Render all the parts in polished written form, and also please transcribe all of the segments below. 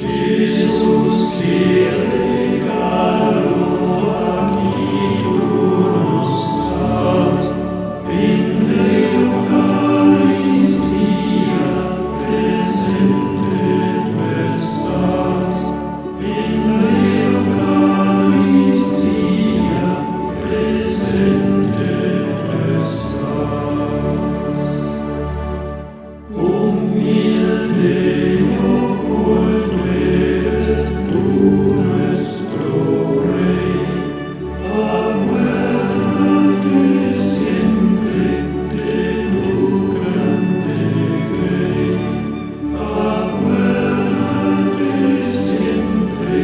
Jesús, qué regalo aquí tú nos das, en la Eucaristía presente tú estás, en la Eucaristía presente tú estás. Humilde y oculto eres tú, nuestro Rey. Acuérdate siempre de tu grande grey. Acuérdate siempre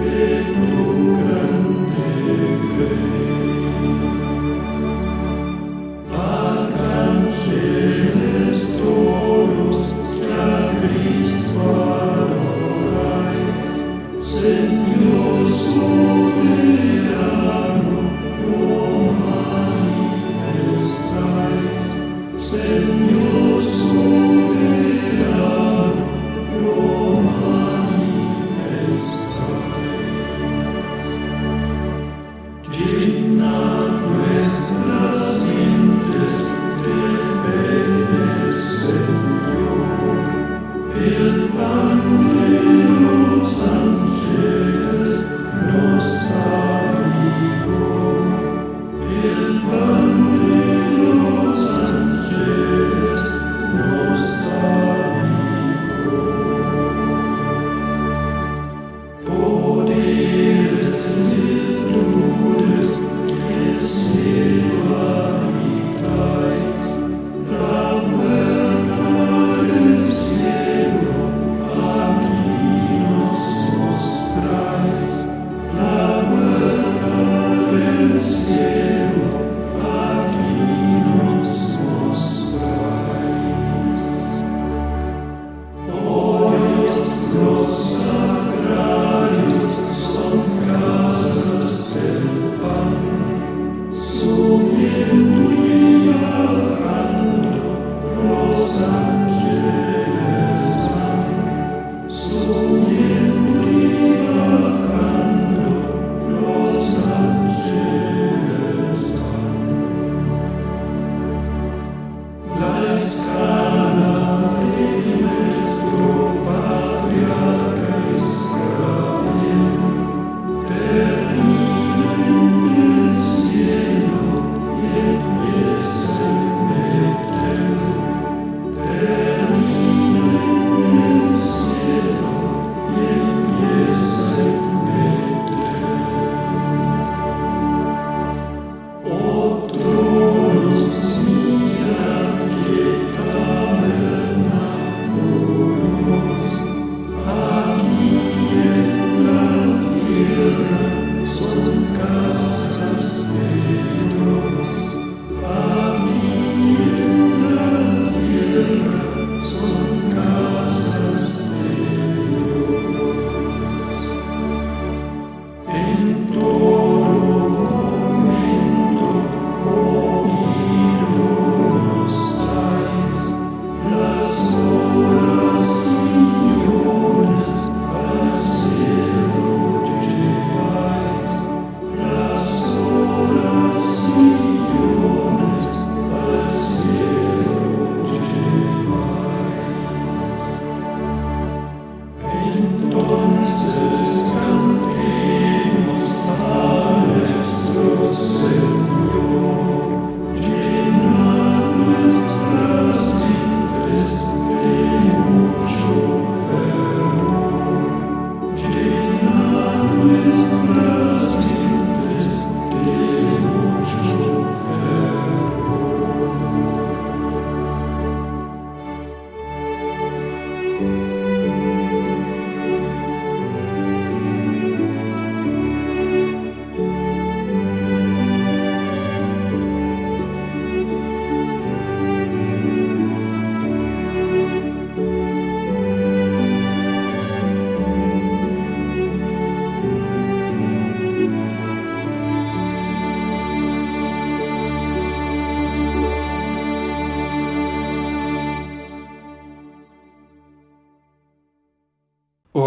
de tu grande grey. Arcángeles todos que a Cristo adoráis, Señor soberano, lo manifestáis. Señor soberano, lo manifestáis. Llena nuestras mentes de fe en el Señor, el pan de los ángeles.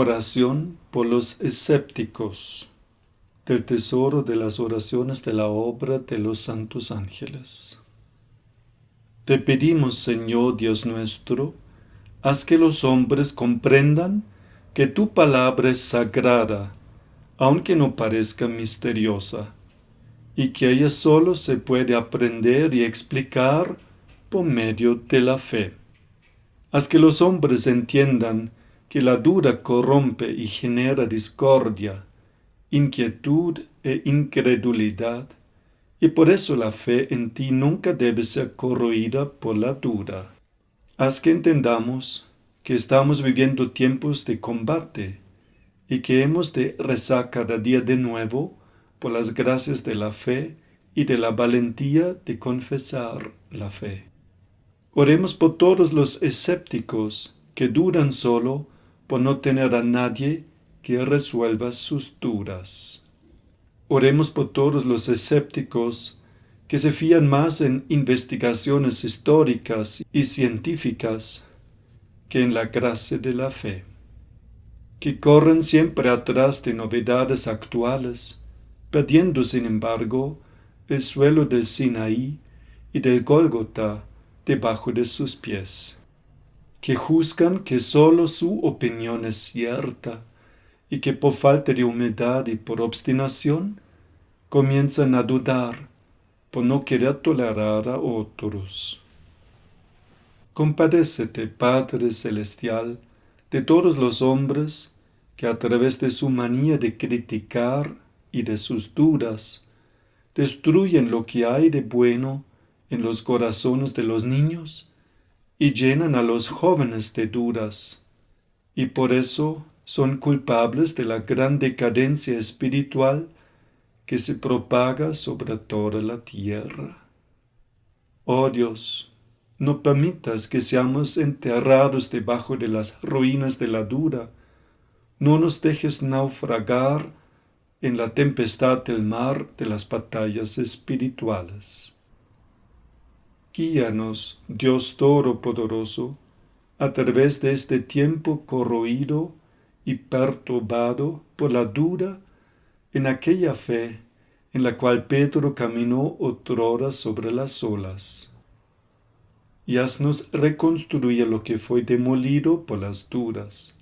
Oración por los escépticos, del tesoro de las oraciones de la obra de los santos ángeles. Te pedimos, Señor Dios nuestro, haz que los hombres comprendan que tu palabra es sagrada, aunque no parezca misteriosa, y que ella solo se puede aprender y explicar por medio de la fe. Haz que los hombres entiendan que la duda corrompe y genera discordia, inquietud e incredulidad, y por eso la fe en ti nunca debe ser corroída por la duda. Haz que entendamos que estamos viviendo tiempos de combate y que hemos de rezar cada día de nuevo por las gracias de la fe y de la valentía de confesar la fe. Oremos por todos los escépticos que dudan solo por no tener a nadie que resuelva sus dudas. Oremos por todos los escépticos que se fían más en investigaciones históricas y científicas que en la gracia de la fe, que corren siempre atrás de novedades actuales, perdiendo sin embargo el suelo del Sinaí y del Gólgota debajo de sus pies, que juzgan que sólo su opinión es cierta y que por falta de humildad y por obstinación comienzan a dudar por no querer tolerar a otros. Compadécete, Padre Celestial, de todos los hombres que a través de su manía de criticar y de sus dudas destruyen lo que hay de bueno en los corazones de los niños y llenan a los jóvenes de dudas, y por eso son culpables de la gran decadencia espiritual que se propaga sobre toda la tierra. Oh Dios, no permitas que seamos enterrados debajo de las ruinas de la duda, no nos dejes naufragar en la tempestad del mar de las batallas espirituales. Guíanos, Dios Todopoderoso, a través de este tiempo corroído y perturbado por la duda en aquella fe en la cual Pedro caminó otrora sobre las olas. Y haznos reconstruir lo que fue demolido por las dudas.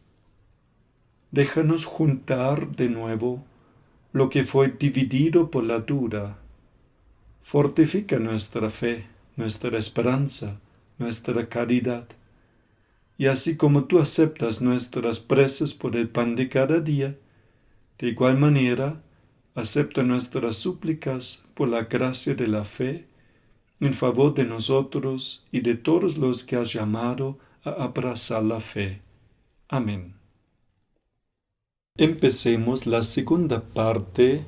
Déjanos juntar de nuevo lo que fue dividido por la duda. Fortifica nuestra fe, nuestra esperanza, nuestra caridad. Y así como tú aceptas nuestras preces por el pan de cada día, de igual manera, acepta nuestras súplicas por la gracia de la fe en favor de nosotros y de todos los que has llamado a abrazar la fe. Amén. Empecemos la segunda parte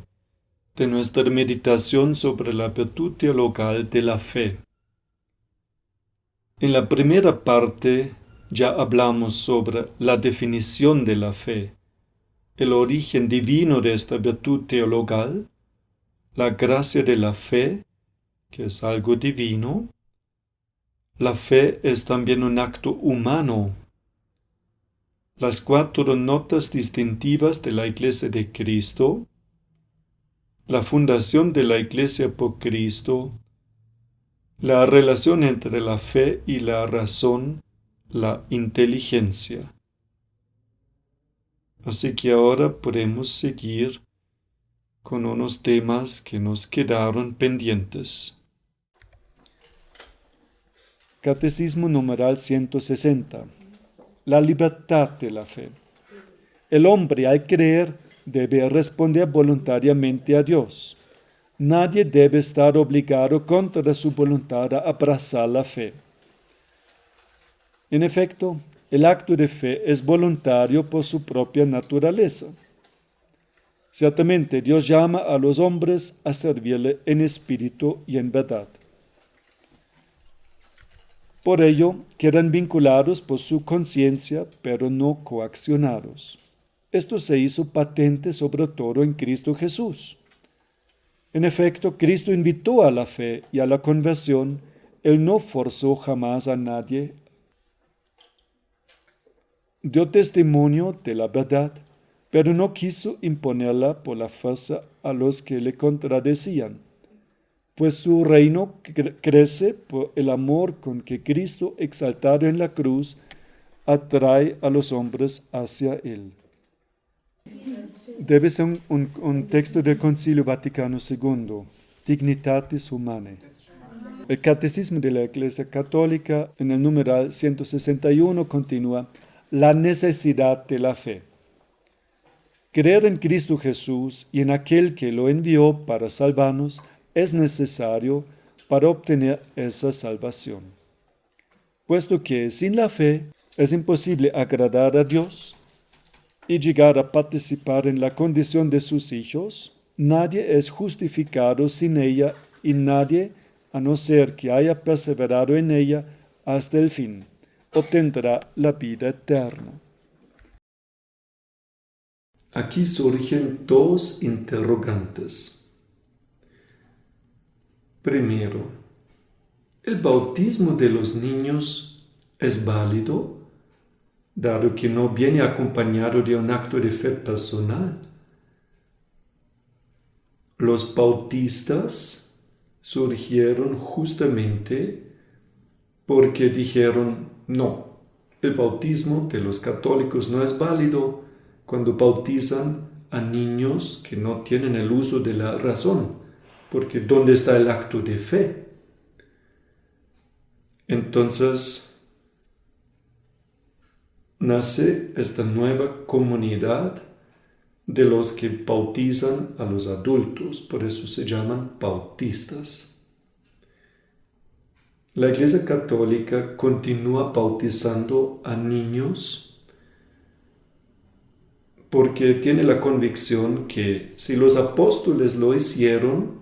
de nuestra meditación sobre la virtud teologal de la fe. En la primera parte ya hablamos sobre la definición de la fe, el origen divino de esta virtud teologal, la gracia de la fe, que es algo divino. La fe es también un acto humano. Las 4 notas distintivas de la Iglesia de Cristo, la fundación de la Iglesia por Cristo, la relación entre la fe y la razón, la inteligencia. Así que ahora podemos seguir con unos temas que nos quedaron pendientes. Catecismo numeral 160. La libertad de la fe. El hombre al creer debe responder voluntariamente a Dios. Nadie debe estar obligado contra su voluntad a abrazar la fe. En efecto, el acto de fe es voluntario por su propia naturaleza. Ciertamente, Dios llama a los hombres a servirle en espíritu y en verdad. Por ello, quedan vinculados por su conciencia, pero no coaccionados. Esto se hizo patente sobre todo en Cristo Jesús. En efecto, Cristo invitó a la fe y a la conversión. Él no forzó jamás a nadie dio testimonio de la verdad, pero no quiso imponerla por la fuerza a los que le contradecían, pues su reino crece por el amor con que Cristo, exaltado en la cruz, atrae a los hombres hacia él. Debe ser un texto del Concilio Vaticano II, Dignitatis Humanae. El Catecismo de la Iglesia Católica, en el numeral 161, continúa: la necesidad de la fe. Creer en Cristo Jesús y en aquel que lo envió para salvarnos es necesario para obtener esa salvación. Puesto que sin la fe es imposible agradar a Dios y llegar a participar en la condición de sus hijos, nadie es justificado sin ella y nadie, a no ser que haya perseverado en ella hasta el fin, obtendrá la vida eterna. Aquí surgen dos interrogantes. Primero, ¿el bautismo de los niños es válido, dado que no viene acompañado de un acto de fe personal? Los bautistas surgieron justamente porque dijeron: no, el bautismo de los católicos no es válido cuando bautizan a niños que no tienen el uso de la razón, porque ¿dónde está el acto de fe? Entonces nace esta nueva comunidad de los que bautizan a los adultos, por eso se llaman bautistas. La Iglesia Católica continúa bautizando a niños porque tiene la convicción que si los apóstoles lo hicieron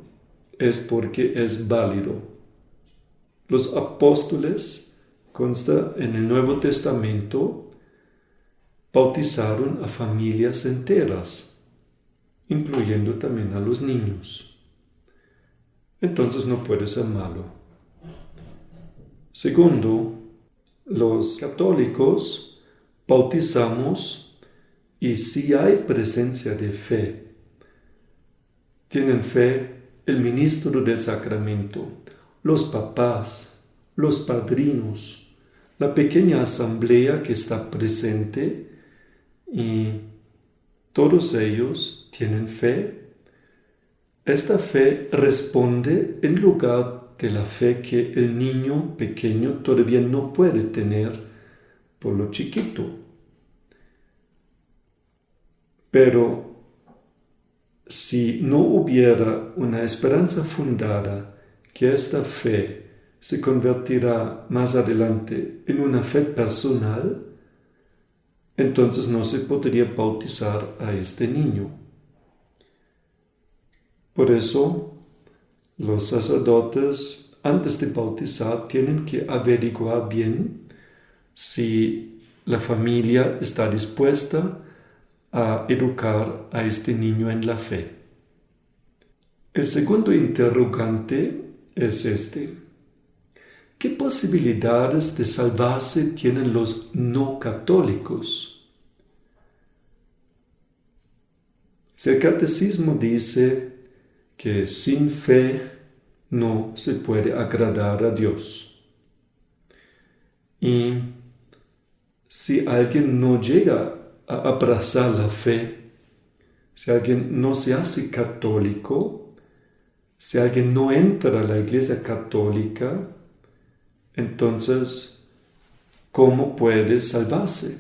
es porque es válido. Los apóstoles, consta en el Nuevo Testamento, bautizaron a familias enteras, incluyendo también a los niños. Entonces no puede ser malo. Segundo, los católicos bautizamos y si hay presencia de fe. Tienen fe el ministro del sacramento, los papás, los padrinos, la pequeña asamblea que está presente, y todos ellos tienen fe. Esta fe responde en lugar de la fe que el niño pequeño todavía no puede tener por lo chiquito. Pero si no hubiera una esperanza fundada que esta fe se convertirá más adelante en una fe personal, entonces no se podría bautizar a este niño. Por eso, los sacerdotes, antes de bautizar, tienen que averiguar bien si la familia está dispuesta a educar a este niño en la fe. El segundo interrogante es este: ¿qué posibilidades de salvarse tienen los no católicos? Si el catecismo dice que sin fe no se puede agradar a Dios, y si alguien no llega a abrazar la fe, si alguien no se hace católico, si alguien no entra a la Iglesia Católica, entonces, ¿cómo puede salvarse?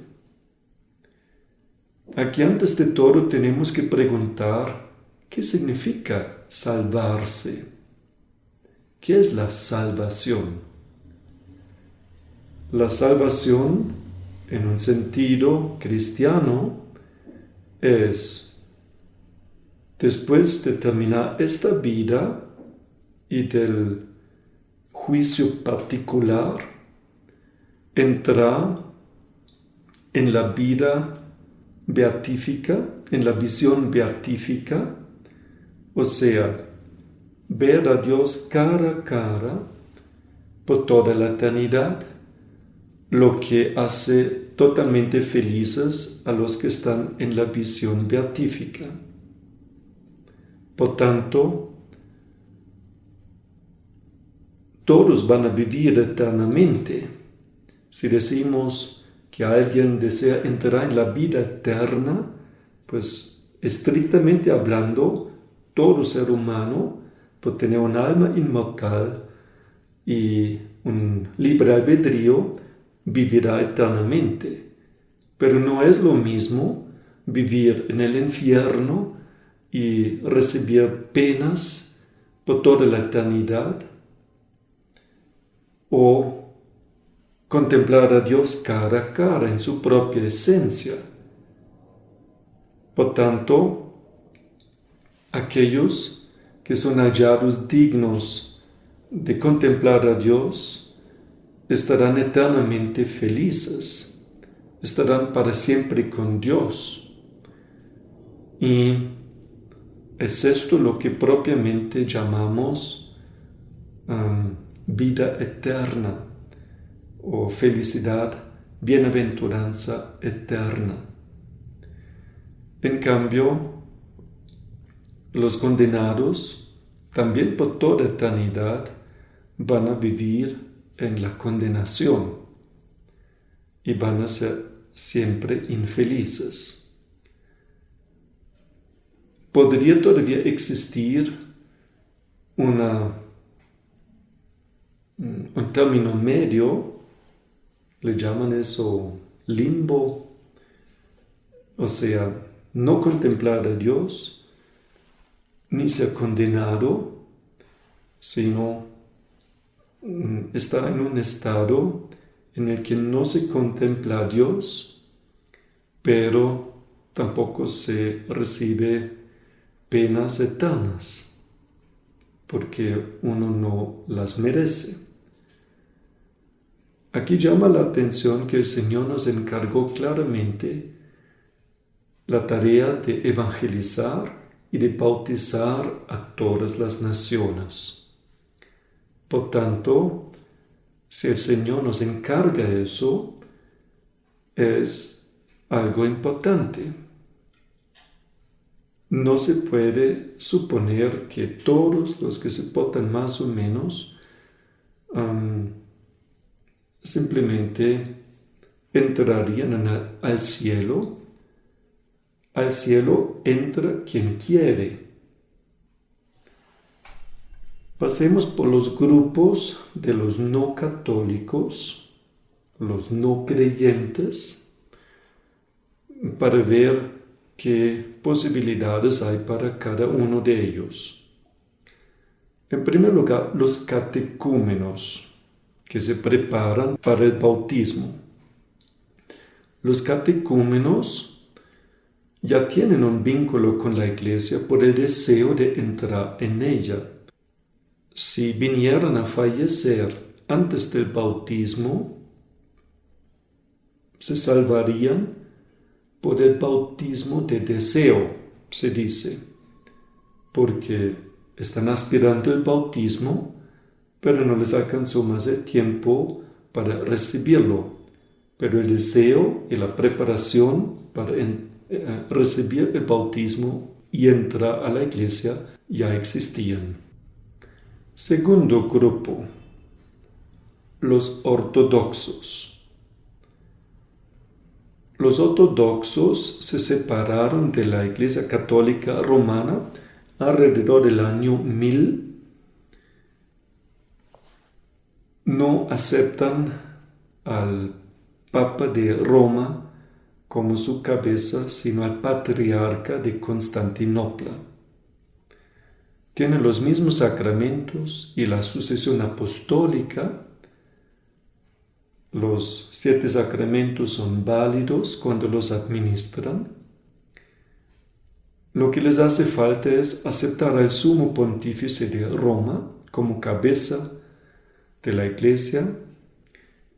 Aquí antes de todo tenemos que preguntar, ¿qué significa salvarse? ¿Qué es la salvación? La salvación, en un sentido cristiano, es, después de terminar esta vida y del juicio particular, entrar en la vida beatífica, en la visión beatífica, o sea, ver a Dios cara a cara por toda la eternidad, lo que hace totalmente felices a los que están en la visión beatífica. Por tanto, todos van a vivir eternamente. Si decimos que alguien desea entrar en la vida eterna, pues estrictamente hablando, todo ser humano, por tener un alma inmortal y un libre albedrío, vivirá eternamente. Pero no es lo mismo vivir en el infierno y recibir penas por toda la eternidad, o contemplar a Dios cara a cara en su propia esencia. Por tanto, aquellos que son hallados dignos de contemplar a Dios estarán eternamente felices, estarán para siempre con Dios. Y es esto lo que propiamente llamamos vida eterna o felicidad, bienaventuranza eterna. En cambio, los condenados, también por toda eternidad, van a vivir en la condenación y van a ser siempre infelices. Podría todavía existir un término medio, le llaman eso limbo, o sea, no contemplar a Dios, ni ser condenado, sino estar en un estado en el que no se contempla a Dios, pero tampoco se recibe penas eternas, porque uno no las merece. Aquí llama la atención que el Señor nos encargó claramente la tarea de evangelizar y de bautizar a todas las naciones. Por tanto, si el Señor nos encarga eso, es algo importante. No se puede suponer que todos los que se portan más o menos simplemente entrarían al cielo. Al cielo entra quien quiere. Pasemos por los grupos de los no católicos, los no creyentes, para ver qué posibilidades hay para cada uno de ellos. En primer lugar, los catecúmenos, que se preparan para el bautismo. Los catecúmenos ya tienen un vínculo con la Iglesia por el deseo de entrar en ella. Si vinieran a fallecer antes del bautismo, se salvarían por el bautismo de deseo, se dice, porque están aspirando el bautismo, pero no les alcanzó más el tiempo para recibirlo. Pero el deseo y la preparación para recibir el bautismo y entrar a la Iglesia ya existían. Segundo grupo, los ortodoxos. Los ortodoxos se separaron de la Iglesia Católica Romana alrededor del año 1000. No aceptan al Papa de Roma como su cabeza, sino al Patriarca de Constantinopla. Tienen los mismos sacramentos y la sucesión apostólica. Los 7 sacramentos son válidos cuando los administran. Lo que les hace falta es aceptar al sumo pontífice de Roma como cabeza de la Iglesia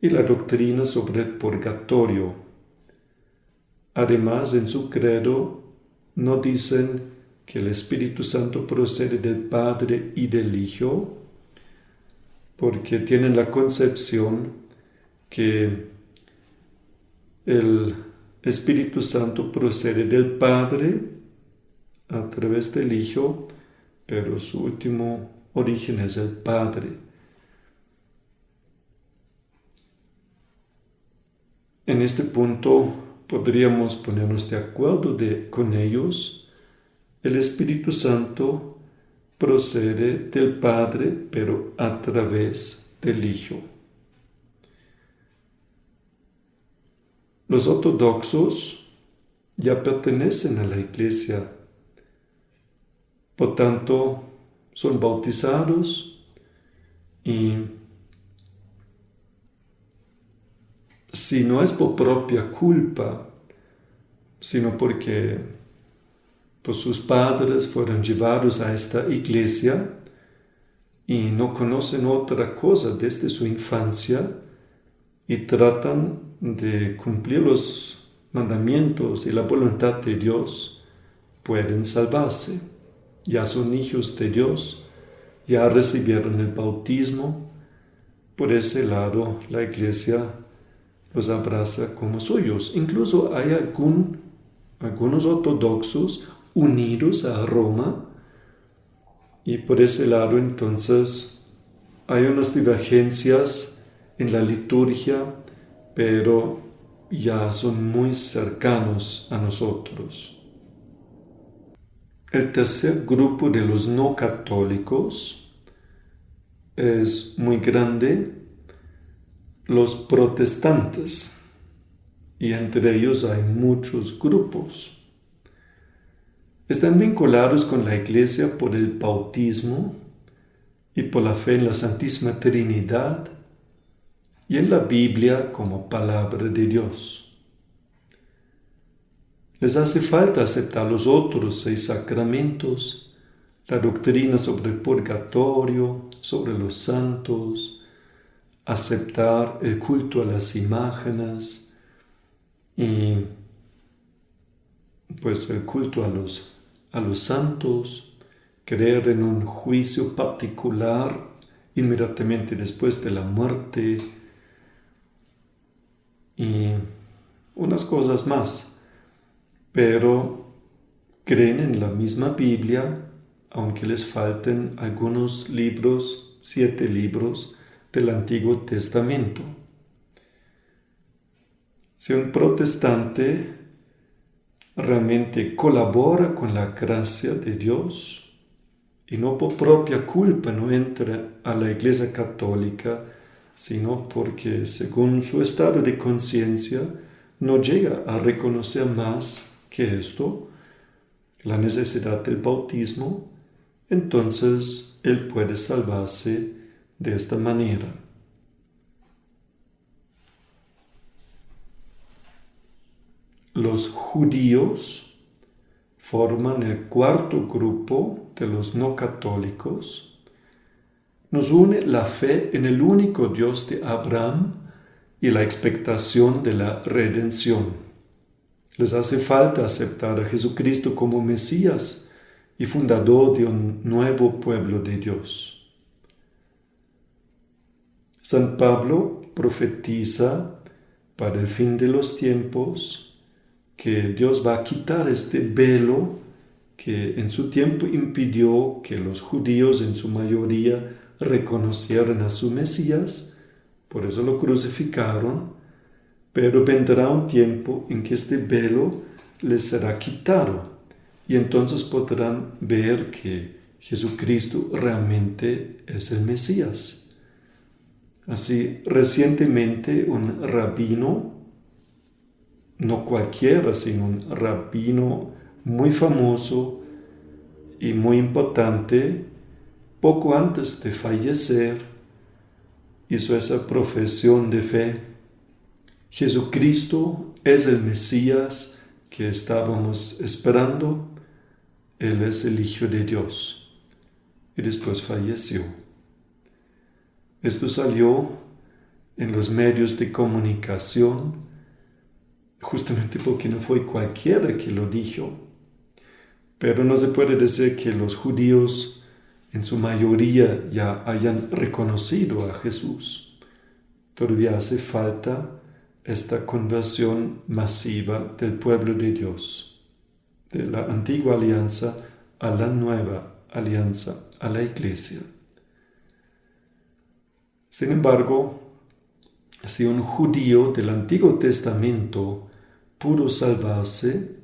y la doctrina sobre el purgatorio. Además, en su credo no dicen que el Espíritu Santo procede del Padre y del Hijo, porque tienen la concepción que el Espíritu Santo procede del Padre a través del Hijo, pero su último origen es el Padre. En este punto podríamos ponernos de acuerdo con ellos. El Espíritu Santo procede del Padre, pero a través del Hijo. Los ortodoxos ya pertenecen a la Iglesia, por tanto son bautizados y si no es por propia culpa, sino porque sus padres fueron llevados a esta iglesia y no conocen otra cosa desde su infancia y tratan de cumplir los mandamientos y la voluntad de Dios, pueden salvarse. Ya son hijos de Dios, ya recibieron el bautismo. Por ese lado, la iglesia los abraza como suyos. Incluso hay algunos ortodoxos unidos a Roma, y por ese lado entonces hay unas divergencias en la liturgia, pero ya son muy cercanos a nosotros. El tercer grupo de los no católicos es muy grande, los protestantes, y entre ellos hay muchos grupos. Están vinculados con la Iglesia por el bautismo y por la fe en la Santísima Trinidad y en la Biblia como palabra de Dios. Les hace falta aceptar los otros 6 sacramentos, la doctrina sobre el purgatorio, sobre los santos, aceptar el culto a las imágenes y el culto a los santos, creer en un juicio particular inmediatamente después de la muerte y unas cosas más. Pero creen en la misma Biblia, aunque les falten algunos libros, 7 libros del Antiguo Testamento. Si un protestante realmente colabora con la gracia de Dios y no por propia culpa no entra a la Iglesia Católica, sino porque según su estado de conciencia no llega a reconocer más que esto, la necesidad del bautismo, entonces él puede salvarse de esta manera. Los judíos forman el cuarto grupo de los no católicos. Nos une la fe en el único Dios de Abraham y la expectación de la redención. Les hace falta aceptar a Jesucristo como Mesías y fundador de un nuevo pueblo de Dios. San Pablo profetiza para el fin de los tiempos que Dios va a quitar este velo que en su tiempo impidió que los judíos en su mayoría reconocieran a su Mesías, por eso lo crucificaron. Pero vendrá un tiempo en que este velo les será quitado y entonces podrán ver que Jesucristo realmente es el Mesías. Así, recientemente un rabino, no cualquiera, sino un rabino muy famoso y muy importante, poco antes de fallecer, hizo esa profesión de fe. Jesucristo es el Mesías que estábamos esperando. Él es el Hijo de Dios. Y después falleció. Esto salió en los medios de comunicación, justamente porque no fue cualquiera que lo dijo. Pero no se puede decir que los judíos en su mayoría ya hayan reconocido a Jesús. Todavía hace falta esta conversión masiva del pueblo de Dios, de la antigua alianza a la nueva alianza, a la iglesia. Sin embargo, si un judío del Antiguo Testamento pudo salvarse,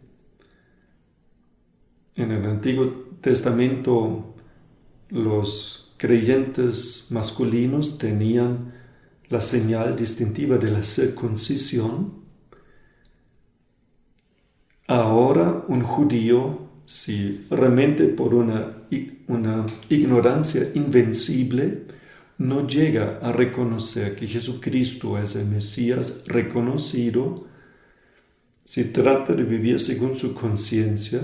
en el Antiguo Testamento los creyentes masculinos tenían la señal distintiva de la circuncisión. Ahora un judío, si realmente por una ignorancia invencible, no llega a reconocer que Jesucristo es el Mesías reconocido, si trata de vivir según su conciencia,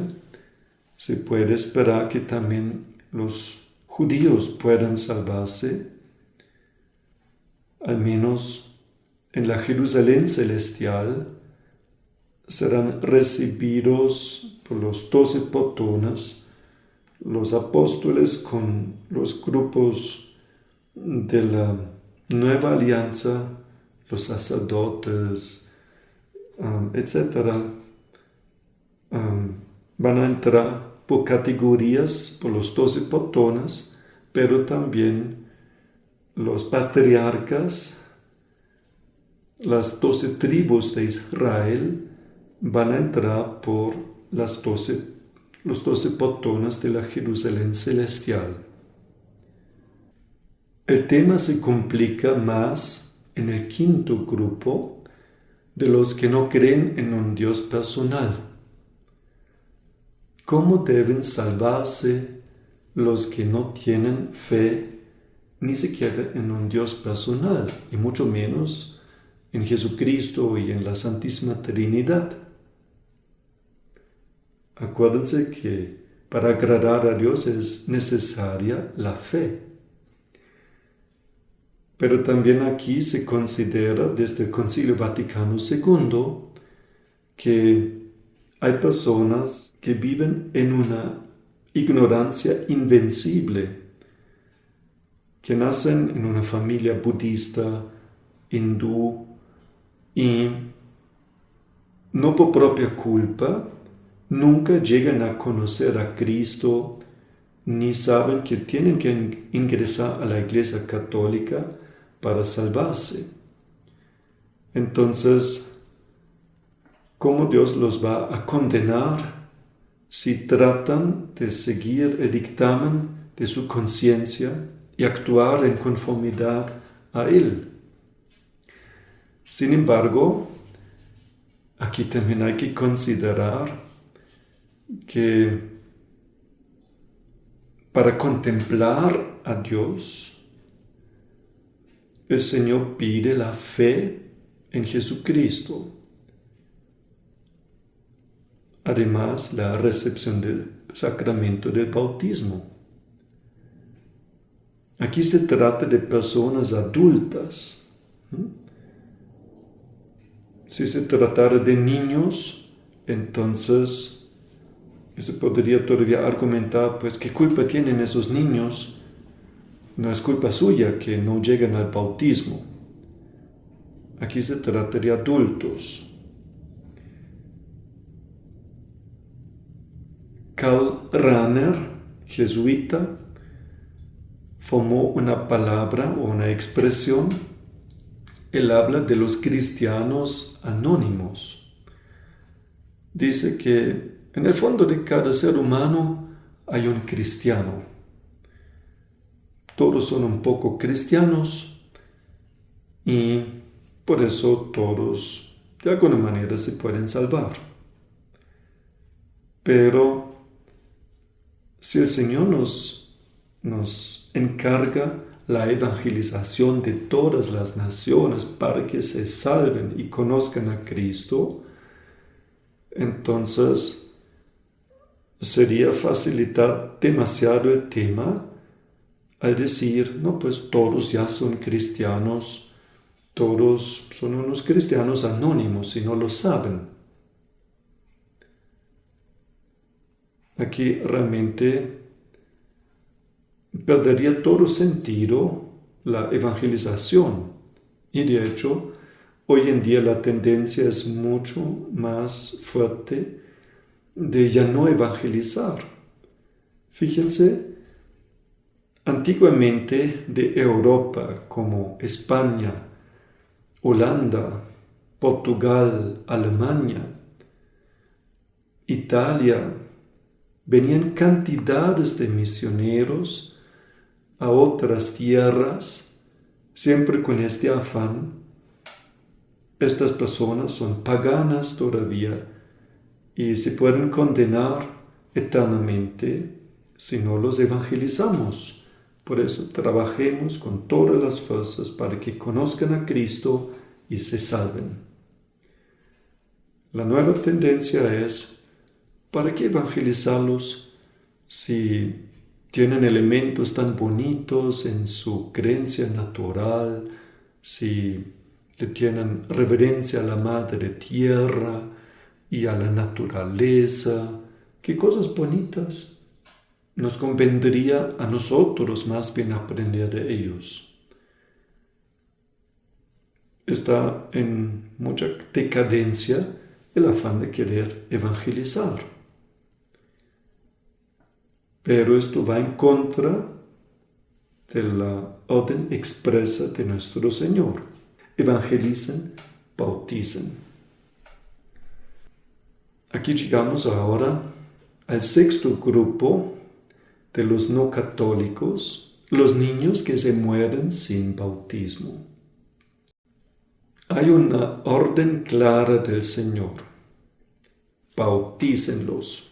se puede esperar que también los judíos puedan salvarse, al menos en la Jerusalén celestial. Serán recibidos por los 12 portones, los apóstoles con los grupos de la nueva alianza, los sacerdotes, etc. Van a entrar por categorías, por los 12 portones, pero también los patriarcas, las 12 tribus de Israel, van a entrar por los 12 portones de la Jerusalén celestial. El tema se complica más en el quinto grupo de los que no creen en un Dios personal. ¿Cómo deben salvarse los que no tienen fe ni siquiera en un Dios personal, y mucho menos en Jesucristo y en la Santísima Trinidad? Acuérdense que para agradar a Dios es necesaria la fe. Pero también aquí se considera desde el Concilio Vaticano II que hay personas que viven en una ignorancia invencible, que nacen en una familia budista, hindú, y no por propia culpa nunca llegan a conocer a Cristo, ni saben que tienen que ingresar a la Iglesia Católica para salvarse. Entonces, ¿cómo Dios los va a condenar si tratan de seguir el dictamen de su conciencia y actuar en conformidad a Él? Sin embargo, aquí también hay que considerar que para contemplar a Dios, el Señor pide la fe en Jesucristo. Además, la recepción del sacramento del bautismo. Aquí se trata de personas adultas. Si se tratara de niños, entonces se podría todavía argumentar, pues, ¿qué culpa tienen esos niños? No es culpa suya que no lleguen al bautismo. Aquí se trata de adultos. Karl Rahner, jesuita, formó una palabra o una expresión. Él habla de los cristianos anónimos. Dice que en el fondo de cada ser humano hay un cristiano. Todos son un poco cristianos y por eso todos de alguna manera se pueden salvar. Pero si el Señor nos encarga la evangelización de todas las naciones para que se salven y conozcan a Cristo, entonces sería facilitar demasiado el tema al decir, no, pues todos ya son cristianos, todos son unos cristianos anónimos y no lo saben. Aquí realmente perdería todo sentido la evangelización. Y de hecho, hoy en día la tendencia es mucho más fuerte de ya no evangelizar. Fíjense, antiguamente de Europa como España, Holanda, Portugal, Alemania, Italia, venían cantidades de misioneros a otras tierras, siempre con este afán. Estas personas son paganas todavía y se pueden condenar eternamente si no los evangelizamos. Por eso trabajemos con todas las fuerzas para que conozcan a Cristo y se salven. La nueva tendencia es, ¿para qué evangelizarlos si tienen elementos tan bonitos en su creencia natural, si le tienen reverencia a la Madre Tierra y a la naturaleza? ¿Qué cosas bonitas? Nos convendría a nosotros más bien aprender de ellos. Está en mucha decadencia el afán de querer evangelizar. Pero esto va en contra de la orden expresa de nuestro Señor. Evangelicen, bauticen. Aquí llegamos ahora al sexto grupo de los no católicos, los niños que se mueren sin bautismo. Hay una orden clara del Señor. Bautícenlos.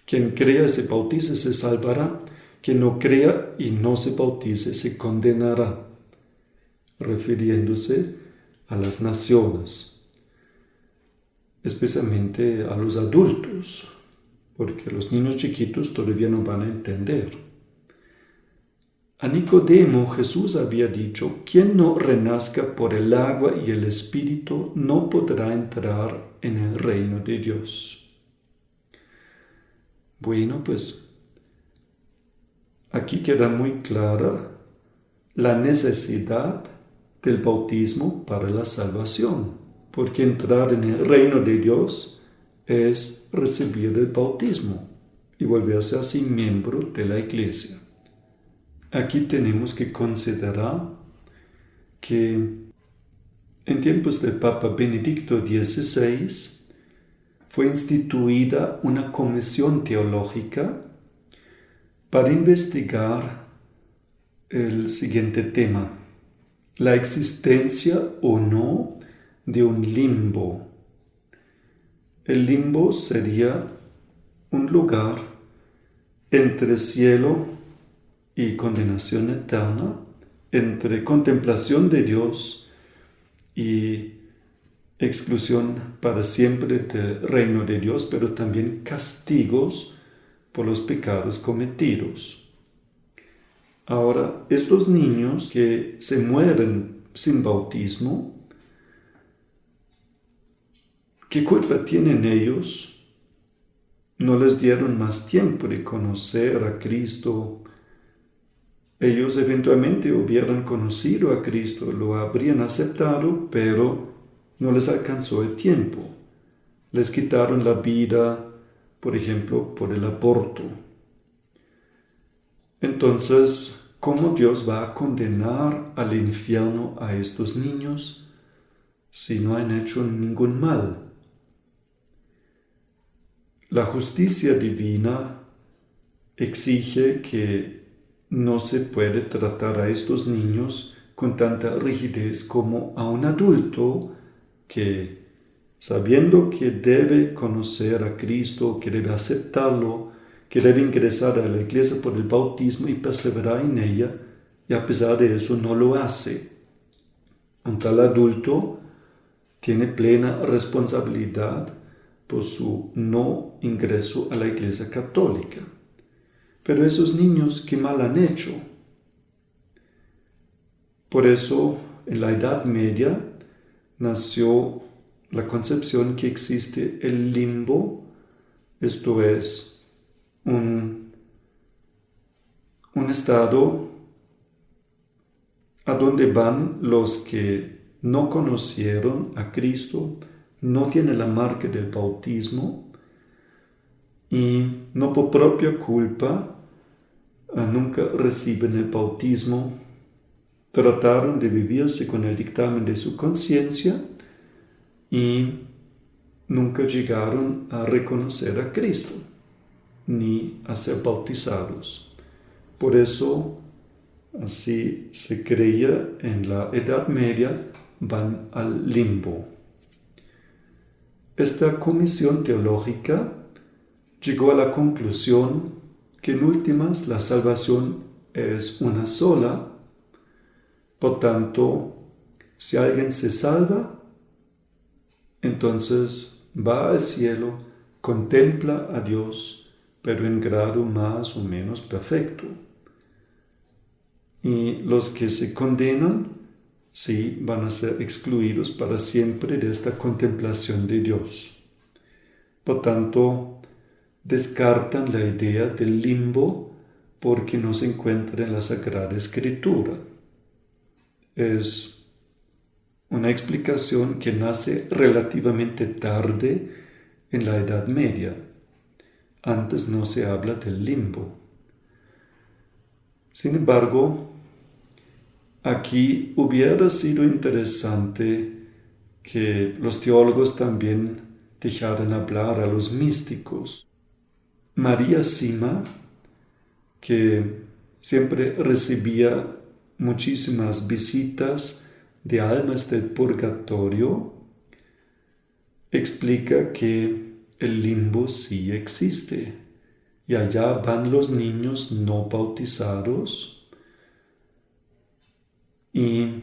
Quien crea y se bautice se salvará. Quien no crea y no se bautice se condenará. Refiriéndose a las naciones, especialmente a los adultos, porque los niños chiquitos todavía no van a entender. A Nicodemo Jesús había dicho: quien no renazca por el agua y el Espíritu no podrá entrar en el reino de Dios. Bueno, pues aquí queda muy clara la necesidad del bautismo para la salvación, porque entrar en el reino de Dios es recibir el bautismo y volverse así miembro de la Iglesia. Aquí tenemos que considerar que en tiempos del Papa Benedicto XVI fue instituida una comisión teológica para investigar el siguiente tema: la existencia o no de un limbo. El limbo sería un lugar entre cielo y condenación eterna, entre contemplación de Dios y exclusión para siempre del reino de Dios, pero también castigos por los pecados cometidos. Ahora, estos niños que se mueren sin bautismo, ¿qué culpa tienen ellos? No les dieron más tiempo de conocer a Cristo. Ellos eventualmente hubieran conocido a Cristo, lo habrían aceptado, pero no les alcanzó el tiempo. Les quitaron la vida, por ejemplo, por el aborto. Entonces, ¿cómo Dios va a condenar al infierno a estos niños si no han hecho ningún mal? La justicia divina exige que no se puede tratar a estos niños con tanta rigidez como a un adulto que, sabiendo que debe conocer a Cristo, que debe aceptarlo, que debe ingresar a la iglesia por el bautismo y perseverar en ella, y a pesar de eso no lo hace. Un tal adulto tiene plena responsabilidad por su no ingreso a la iglesia católica. Pero esos niños, ¿qué mal han hecho? Por eso, en la Edad Media, nació la concepción que existe el limbo, esto es, un estado a donde van los que no conocieron a Cristo, no tienen la marca del bautismo y no por propia culpa nunca reciben el bautismo. Trataron de vivir según el dictamen de su conciencia y nunca llegaron a reconocer a Cristo ni a ser bautizados. Por eso, así se creía en la Edad Media, van al limbo. Esta comisión teológica llegó a la conclusión que en últimas la salvación es una sola. Por tanto, si alguien se salva, entonces va al cielo, contempla a Dios, pero en grado más o menos perfecto. Y los que se condenan, sí, van a ser excluidos para siempre de esta contemplación de Dios. Por tanto, descartan la idea del limbo porque no se encuentra en la Sagrada Escritura. Es una explicación que nace relativamente tarde en la Edad Media. Antes no se habla del limbo. Sin embargo, aquí hubiera sido interesante que los teólogos también dejaran hablar a los místicos. María Sima, que siempre recibía muchísimas visitas de almas del purgatorio, explica que el limbo sí existe y allá van los niños no bautizados. Y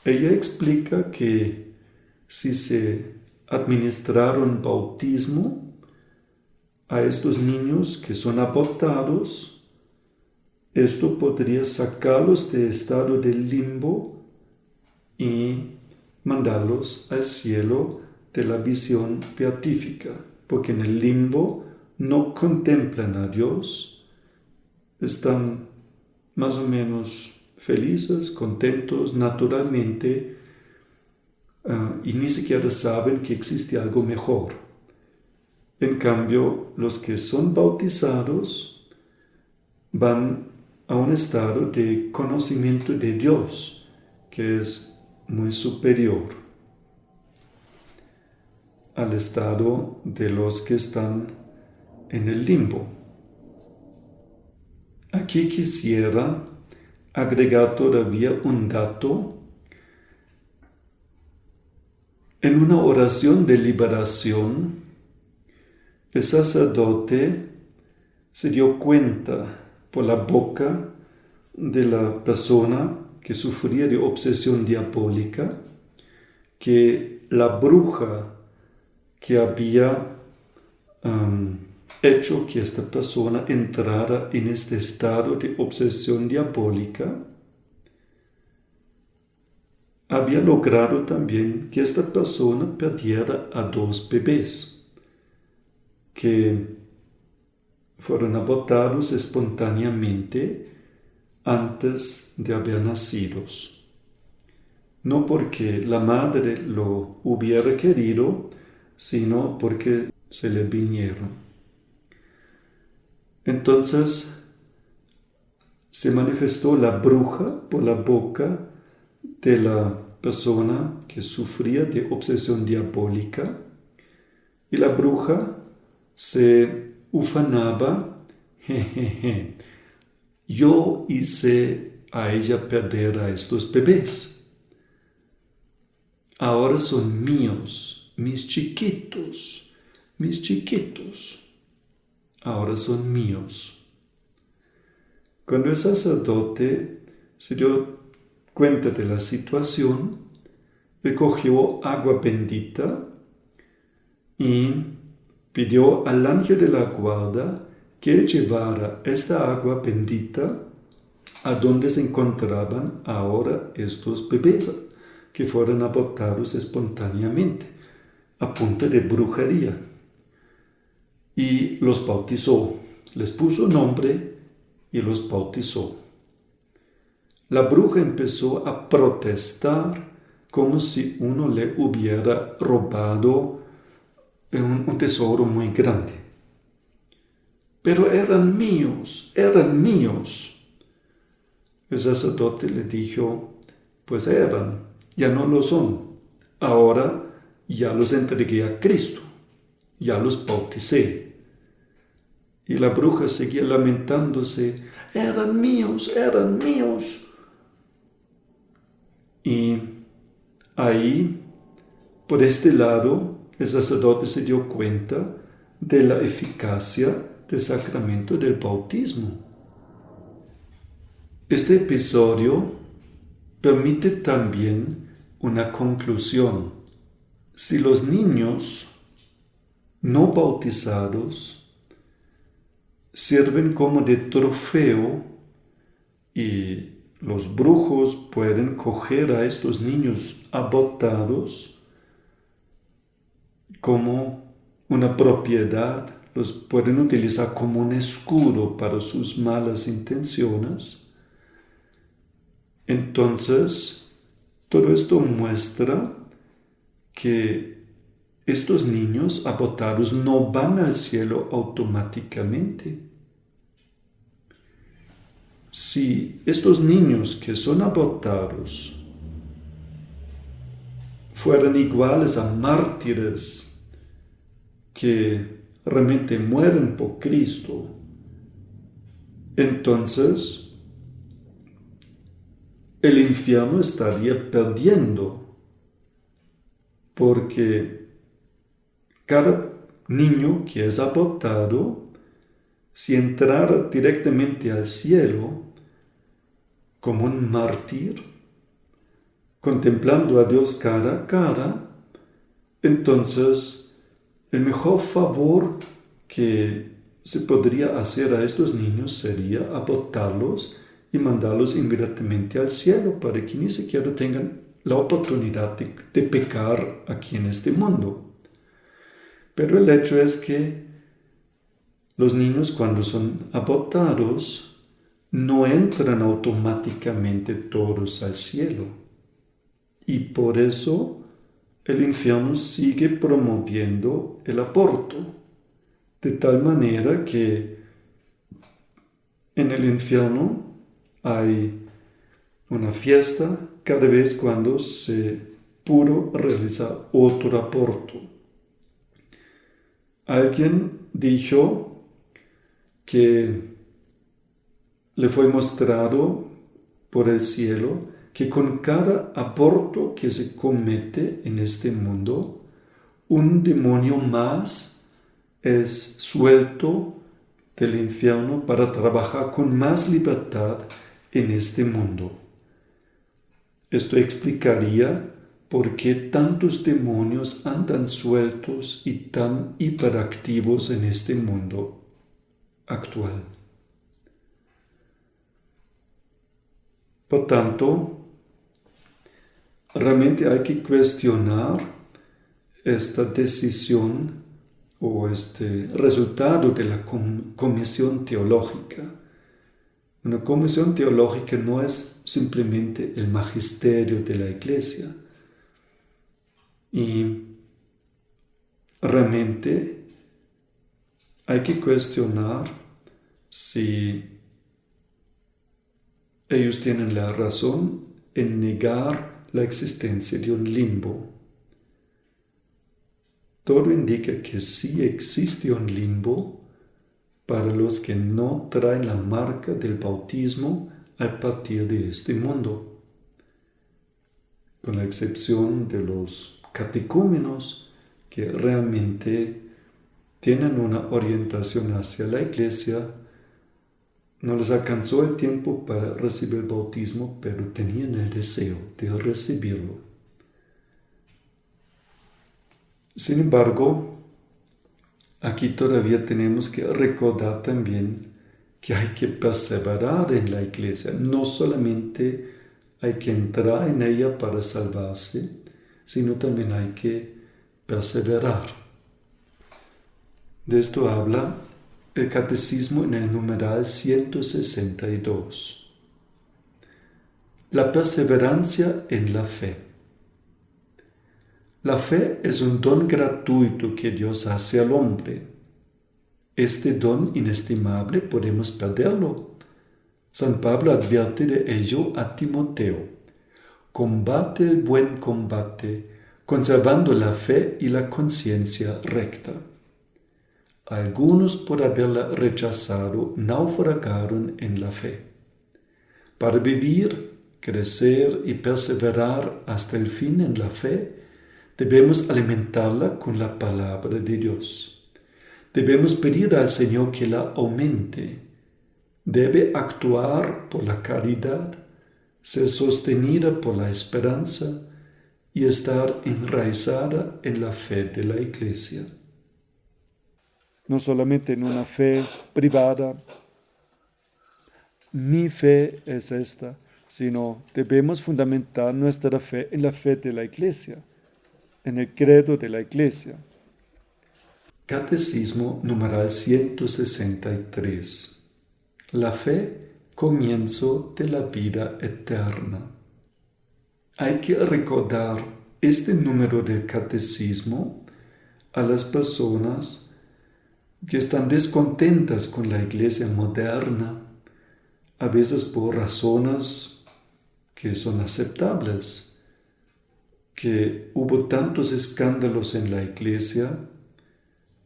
ella explica que si se administraron bautismo a estos niños que son abortados, esto podría sacarlos del estado del limbo y mandarlos al cielo de la visión beatífica, porque en el limbo no contemplan a Dios, están más o menos felices, contentos, naturalmente, y ni siquiera saben que existe algo mejor. En cambio, los que son bautizados van a un estado de conocimiento de Dios, que es muy superior al estado de los que están en el limbo. Aquí quisiera agregar todavía un dato. En una oración de liberación, el sacerdote se dio cuenta por la boca de la persona que sufría de obsesión diabólica que la bruja que había hecho que esta persona entrara en este estado de obsesión diabólica había logrado también que esta persona perdiera a 2 bebés que fueron abortados espontáneamente antes de haber nacidos. No porque la madre lo hubiera querido, sino porque se le vinieron. Entonces se manifestó la bruja por la boca de la persona que sufría de obsesión diabólica y la bruja se ufanaba: jejeje, yo hice a ella perder a estos bebés. Ahora son míos, mis chiquitos, ahora son míos. Cuando el sacerdote se dio cuenta de la situación, recogió agua bendita y pidió al ángel de la guarda que llevara esta agua bendita a donde se encontraban ahora estos bebés que fueron abortados espontáneamente a punta de brujería. Y los bautizó, les puso nombre y los bautizó. La bruja empezó a protestar como si uno le hubiera robado un tesoro muy grande. Pero eran míos, eran míos. El sacerdote le dijo, pues eran, ya no lo son. Ahora ya los entregué a Cristo, ya los bauticé. Y la bruja seguía lamentándose, eran míos, eran míos. Y ahí, por este lado, el sacerdote se dio cuenta de la eficacia del sacramento del bautismo. Este episodio permite también una conclusión. Si los niños no bautizados sirven como de trofeo y los brujos pueden coger a estos niños abortados como una propiedad, los pueden utilizar como un escudo para sus malas intenciones. Entonces, todo esto muestra que estos niños abortados no van al cielo automáticamente. Si estos niños que son abortados fueran iguales a mártires que realmente mueren por Cristo, entonces el infierno estaría perdiendo, porque cada niño que es abortado, si entrara directamente al cielo como un mártir, contemplando a Dios cara a cara, entonces el mejor favor que se podría hacer a estos niños sería abortarlos y mandarlos inmediatamente al cielo para que ni siquiera tengan la oportunidad de pecar aquí en este mundo. Pero el hecho es que los niños, cuando son abortados, no entran automáticamente todos al cielo. Y por eso el infierno sigue promoviendo el aborto, de tal manera que en el infierno hay una fiesta cada vez cuando se pudo realizar otro aborto. Alguien dijo que le fue mostrado por el cielo que con cada aborto que se comete en este mundo, un demonio más es suelto del infierno para trabajar con más libertad en este mundo. Esto explicaría por qué tantos demonios andan sueltos y tan hiperactivos en este mundo actual. Por tanto, realmente hay que cuestionar esta decisión o este resultado de la comisión teológica. Una comisión teológica no es simplemente el magisterio de la Iglesia. Y realmente hay que cuestionar si ellos tienen la razón en negar la existencia de un limbo. Todo indica que sí existe un limbo para los que no traen la marca del bautismo al partir de este mundo, con la excepción de los catecúmenos que realmente tienen una orientación hacia la Iglesia. No les alcanzó el tiempo para recibir el bautismo, pero tenían el deseo de recibirlo. Sin embargo, aquí todavía tenemos que recordar también que hay que perseverar en la Iglesia. No solamente hay que entrar en ella para salvarse, sino también hay que perseverar. De esto habla el Catecismo en el numeral 162. La perseverancia en la fe. La fe es un don gratuito que Dios hace al hombre. Este don inestimable podemos perderlo. San Pablo advierte de ello a Timoteo. Combate el buen combate, conservando la fe y la conciencia recta. Algunos, por haberla rechazado, naufragaron en la fe. Para vivir, crecer y perseverar hasta el fin en la fe, debemos alimentarla con la palabra de Dios. Debemos pedir al Señor que la aumente. Debe actuar por la caridad, ser sostenida por la esperanza y estar enraizada en la fe de la Iglesia. No solamente en una fe privada, mi fe es esta, sino debemos fundamentar nuestra fe en la fe de la Iglesia, en el credo de la Iglesia. Catecismo numeral 163. La fe, comienzo de la vida eterna. Hay que recordar este número del catecismo a las personas que están descontentas con la iglesia moderna, a veces por razones que son aceptables, que hubo tantos escándalos en la iglesia,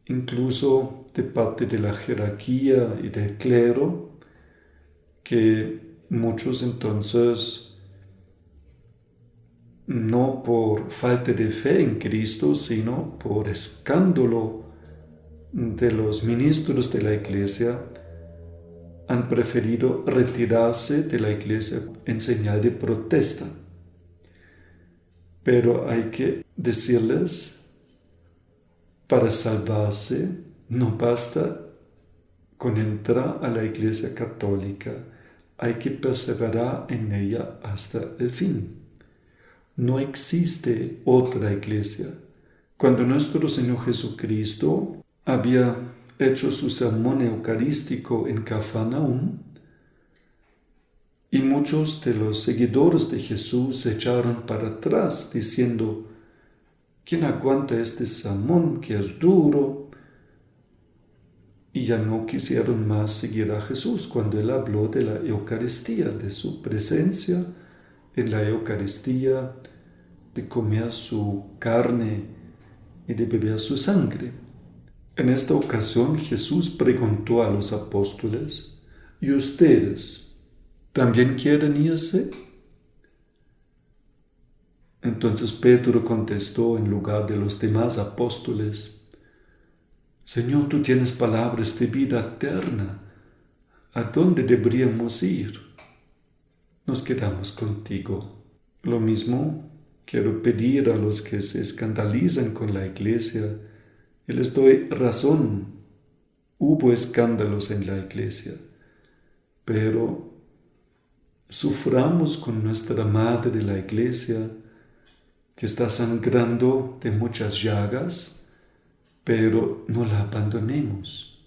incluso de parte de la jerarquía y del clero, que muchos entonces, no por falta de fe en Cristo, sino por escándalo de los ministros de la iglesia, han preferido retirarse de la iglesia en señal de protesta. Pero hay que decirles, para salvarse no basta con entrar a la iglesia católica, hay que perseverar en ella hasta el fin. No existe otra iglesia. Cuando nuestro Señor Jesucristo había hecho su sermón eucarístico en Cafarnaúm, y muchos de los seguidores de Jesús se echaron para atrás diciendo: ¿quién aguanta este sermón que es duro? Y ya no quisieron más seguir a Jesús cuando Él habló de la Eucaristía, de su presencia en la Eucaristía, de comer su carne y de beber su sangre. En esta ocasión Jesús preguntó a los apóstoles: ¿y ustedes también quieren irse? Entonces Pedro contestó en lugar de los demás apóstoles: Señor, tú tienes palabras de vida eterna. ¿A dónde deberíamos ir? Nos quedamos contigo. Lo mismo quiero pedir a los que se escandalizan con la iglesia, y les doy razón. Hubo escándalos en la iglesia, pero suframos con nuestra madre la iglesia, que está sangrando de muchas llagas, pero no la abandonemos.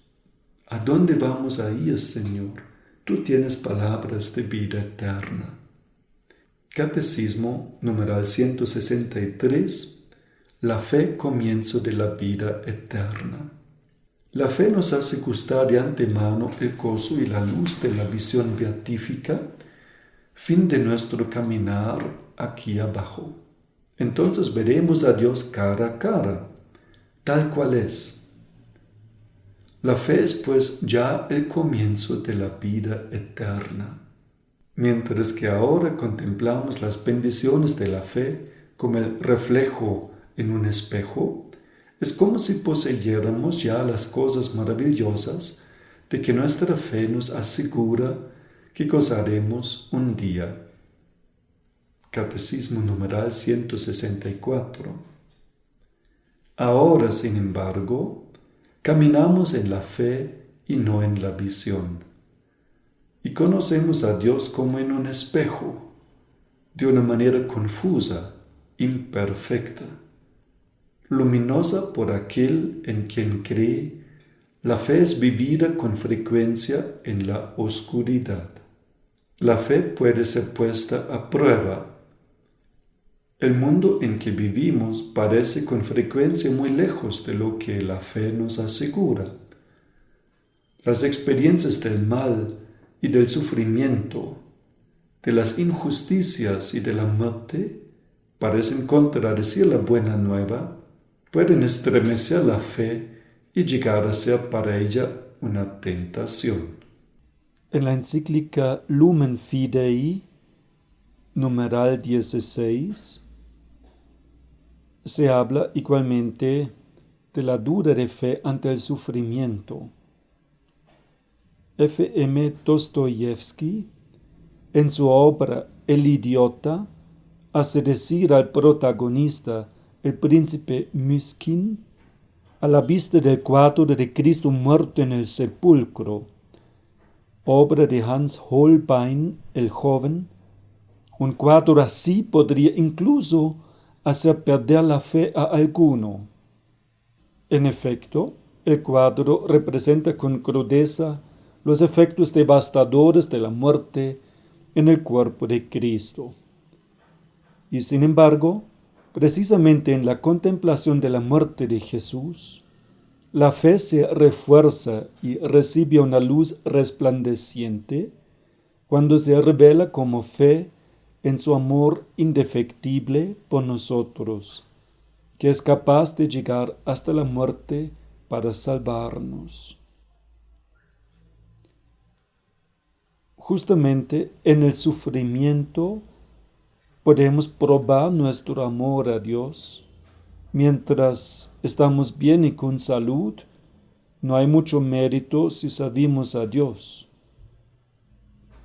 ¿A dónde vamos a ir, Señor? Tú tienes palabras de vida eterna. Catecismo numeral 163. La fe, comienzo de la vida eterna. La fe nos hace gustar de antemano el gozo y la luz de la visión beatífica, fin de nuestro caminar aquí abajo. Entonces veremos a Dios cara a cara, tal cual es. La fe es pues ya el comienzo de la vida eterna. Mientras que ahora contemplamos las bendiciones de la fe como el reflejo en un espejo, es como si poseyéramos ya las cosas maravillosas de que nuestra fe nos asegura que gozaremos un día. Catecismo numeral 164. Ahora, sin embargo, caminamos en la fe y no en la visión, y conocemos a Dios como en un espejo, de una manera confusa, imperfecta. Luminosa por aquel en quien cree, la fe es vivida con frecuencia en la oscuridad. La fe puede ser puesta a prueba. El mundo en que vivimos parece con frecuencia muy lejos de lo que la fe nos asegura. Las experiencias del mal y del sufrimiento, de las injusticias y de la muerte, parecen contradecir la buena nueva, pueden estremecer la fe y llegar a ser para ella una tentación. En la encíclica Lumen Fidei, numeral 16, se habla igualmente de la duda de fe ante el sufrimiento. F.M. Dostoyevsky, en su obra El idiota, hace decir al protagonista, el príncipe Myskin, a la vista del cuadro de Cristo muerto en el sepulcro, obra de Hans Holbein el joven, un cuadro así podría incluso hacer perder la fe a alguno. En efecto, el cuadro representa con crudeza los efectos devastadores de la muerte en el cuerpo de Cristo. Y sin embargo, precisamente en la contemplación de la muerte de Jesús, la fe se refuerza y recibe una luz resplandeciente cuando se revela como fe en su amor indefectible por nosotros, que es capaz de llegar hasta la muerte para salvarnos. Justamente en el sufrimiento podemos probar nuestro amor a Dios. Mientras estamos bien y con salud, no hay mucho mérito si servimos a Dios.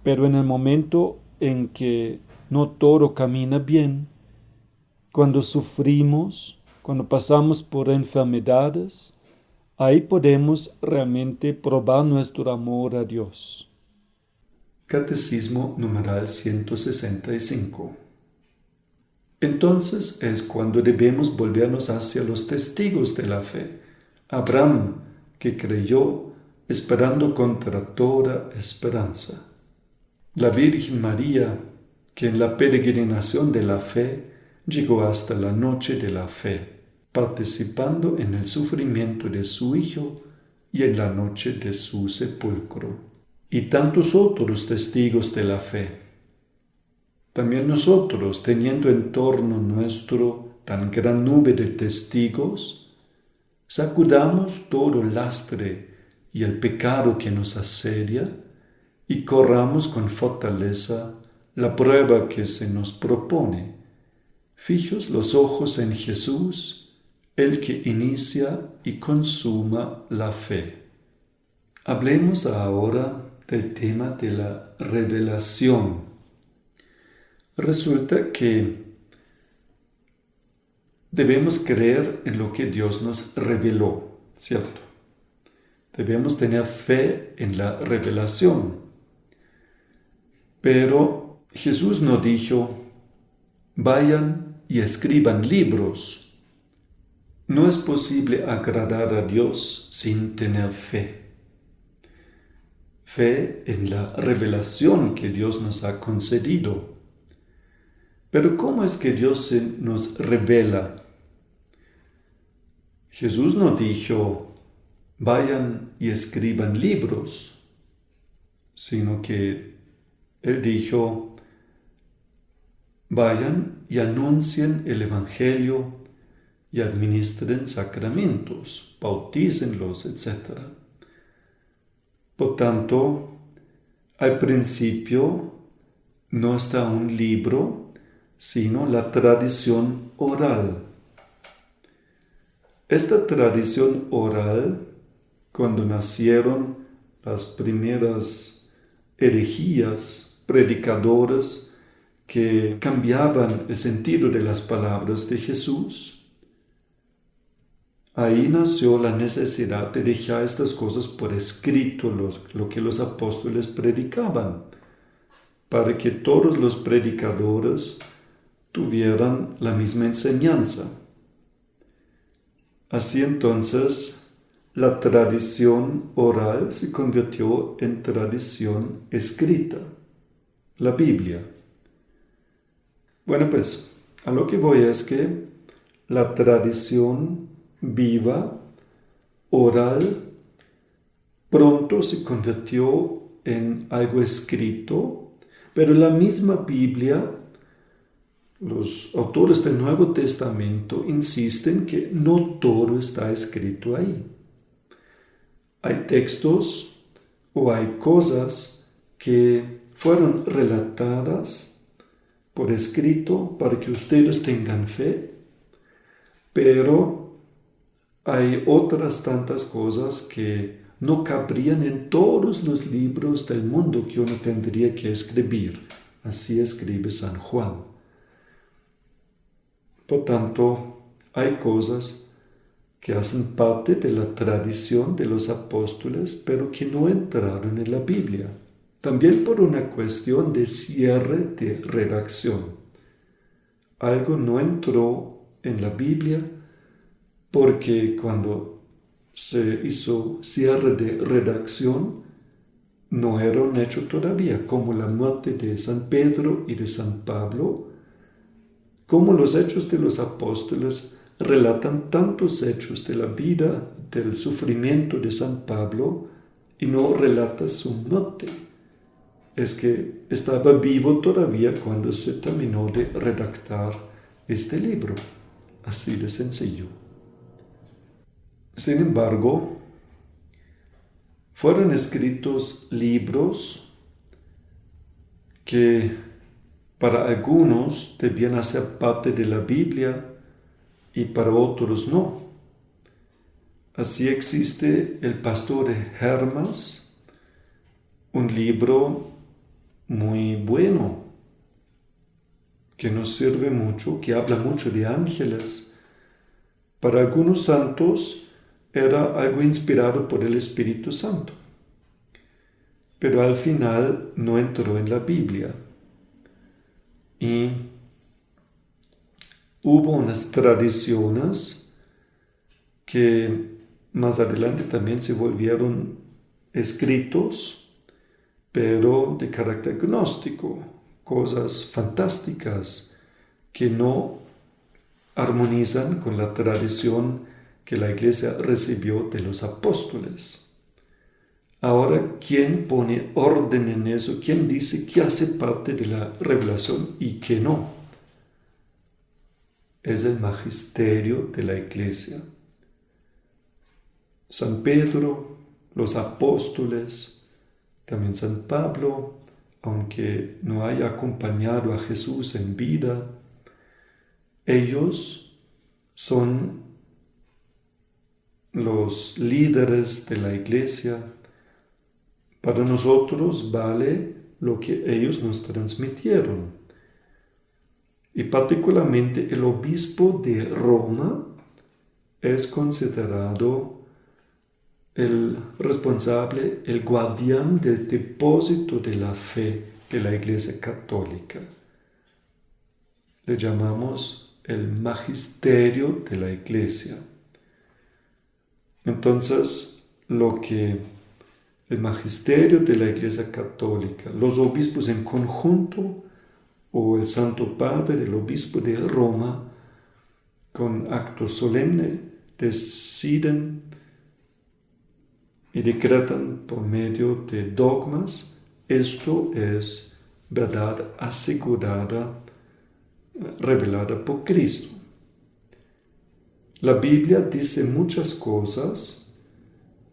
Pero en el momento en que no todo camina bien, cuando sufrimos, cuando pasamos por enfermedades, ahí podemos realmente probar nuestro amor a Dios. Catecismo numeral 165. Entonces es cuando debemos volvernos hacia los testigos de la fe. Abraham, que creyó, esperando contra toda esperanza. La Virgen María, que en la peregrinación de la fe llegó hasta la noche de la fe, participando en el sufrimiento de su Hijo y en la noche de su sepulcro. Y tantos otros testigos de la fe. También nosotros, teniendo en torno nuestro tan gran nube de testigos, sacudamos todo lastre y el pecado que nos asedia y corramos con fortaleza la prueba que se nos propone. Fijos los ojos en Jesús, el que inicia y consuma la fe. Hablemos ahora del tema de la revelación. Resulta que debemos creer en lo que Dios nos reveló, ¿cierto? Debemos tener fe en la revelación. Pero Jesús no dijo, vayan y escriban libros. No es posible agradar a Dios sin tener fe. Fe en la revelación que Dios nos ha concedido. Pero ¿cómo es que Dios nos revela? Jesús no dijo, vayan y escriban libros, sino que Él dijo, vayan y anuncien el Evangelio y administren sacramentos, bautícenlos, etc. Por tanto, al principio no está un libro, sino la tradición oral. Esta tradición oral, cuando nacieron las primeras herejías, predicadores que cambiaban el sentido de las palabras de Jesús, ahí nació la necesidad de dejar estas cosas por escrito, lo que los apóstoles predicaban, para que todos los predicadores tuvieran la misma enseñanza. Así entonces, la tradición oral se convirtió en tradición escrita, la Biblia. Bueno, pues, A lo que voy es que la tradición viva, oral, pronto se convirtió en algo escrito, pero la misma Biblia, los autores del Nuevo Testamento insisten que no todo está escrito ahí. Hay textos o hay cosas que fueron relatadas por escrito para que ustedes tengan fe, pero hay otras tantas cosas que no cabrían en todos los libros del mundo que uno tendría que escribir. Así escribe San Juan. Por tanto, hay cosas que hacen parte de la tradición de los apóstoles, pero que no entraron en la Biblia. También por una cuestión de cierre de redacción. Algo no entró en la Biblia porque cuando se hizo cierre de redacción no era un hecho todavía, como la muerte de San Pedro y de San Pablo, como los hechos de los apóstoles relatan tantos hechos de la vida, del sufrimiento de San Pablo, y no relata su muerte. Es que estaba vivo todavía cuando se terminó de redactar este libro. Así de sencillo. Sin embargo, fueron escritos libros que para algunos debían hacer parte de la Biblia y para otros no. Así existe El Pastor de Hermas, un libro muy bueno, que nos sirve mucho, que habla mucho de ángeles. Para algunos santos era algo inspirado por el Espíritu Santo, pero al final no entró en la Biblia. Y hubo unas tradiciones que más adelante también se volvieron escritos, pero de carácter gnóstico, cosas fantásticas que no armonizan con la tradición que la Iglesia recibió de los apóstoles. Ahora, ¿quién pone orden en eso? ¿Quién dice qué hace parte de la revelación y qué no? Es el magisterio de la Iglesia. San Pedro, los apóstoles, también San Pablo, aunque no haya acompañado a Jesús en vida, ellos son los líderes de la Iglesia. Para nosotros vale lo que ellos nos transmitieron. Y particularmente el obispo de Roma es considerado el responsable, el guardián del depósito de la fe de la Iglesia Católica. Le llamamos el magisterio de la Iglesia. Entonces, lo que el magisterio de la Iglesia Católica, los obispos en conjunto o el Santo Padre, el obispo de Roma, con acto solemne deciden y decretan por medio de dogmas, esto es verdad asegurada, revelada por Cristo. La Biblia dice muchas cosas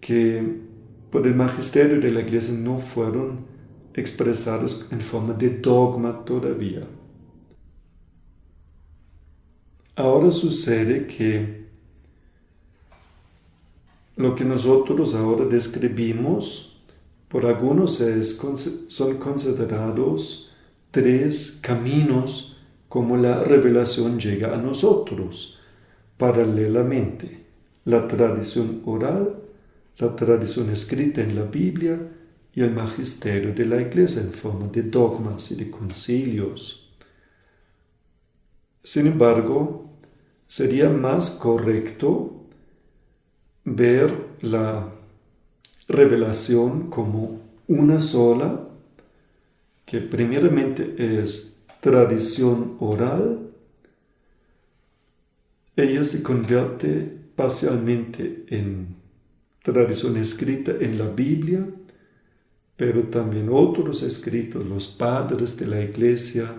que por el magisterio de la Iglesia no fueron expresadas en forma de dogma todavía. Ahora sucede que lo que nosotros ahora describimos, por algunos son considerados 3 caminos como la revelación llega a nosotros, paralelamente: la tradición oral, la tradición escrita en la Biblia y el magisterio de la Iglesia en forma de dogmas y de concilios. Sin embargo, sería más correcto ver la revelación como una sola, que primeramente es tradición oral, ella se convierte parcialmente en tradición escrita en la Biblia, pero también otros escritos, los padres de la iglesia,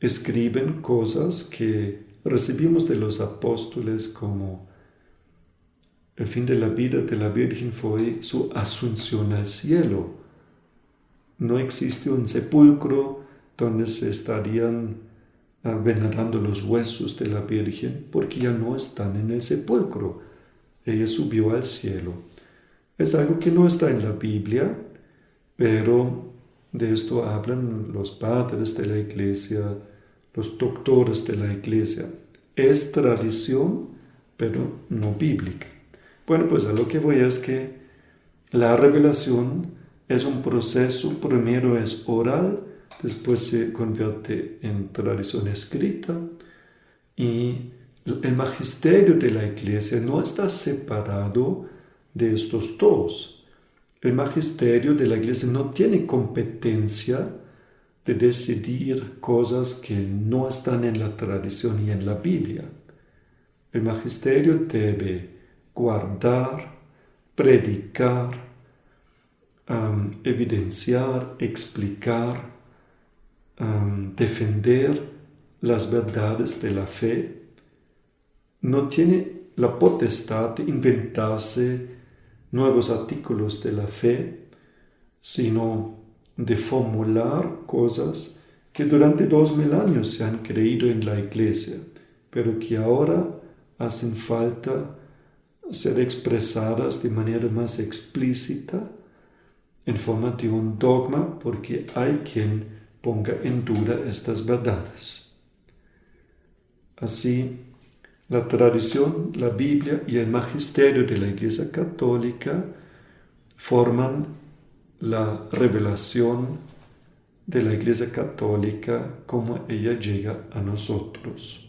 escriben cosas que recibimos de los apóstoles, como el fin de la vida de la Virgen fue su asunción al cielo. No existe un sepulcro donde se estarían venerando los huesos de la Virgen, porque ya no están en el sepulcro. Ella subió al cielo. Es algo que no está en la Biblia, pero de esto hablan los padres de la iglesia, los doctores de la iglesia. Es tradición, pero no bíblica. Bueno, pues a lo que voy es que la revelación es un proceso, primero es oral, después se convierte en tradición escrita, y el magisterio de la iglesia no está separado de estos dos. El magisterio de la iglesia no tiene competencia de decidir cosas que no están en la tradición y en la Biblia. El magisterio debe guardar, predicar, evidenciar, explicar, defender las verdades de la fe. No tiene la potestad de inventarse nuevos artículos de la fe, sino de formular cosas que durante 2000 años se han creído en la iglesia, pero que ahora hacen falta ser expresadas de manera más explícita en forma de un dogma, porque hay quien ponga en duda estas verdades. Así, la tradición, la Biblia y el magisterio de la Iglesia Católica forman la revelación de la Iglesia Católica como ella llega a nosotros.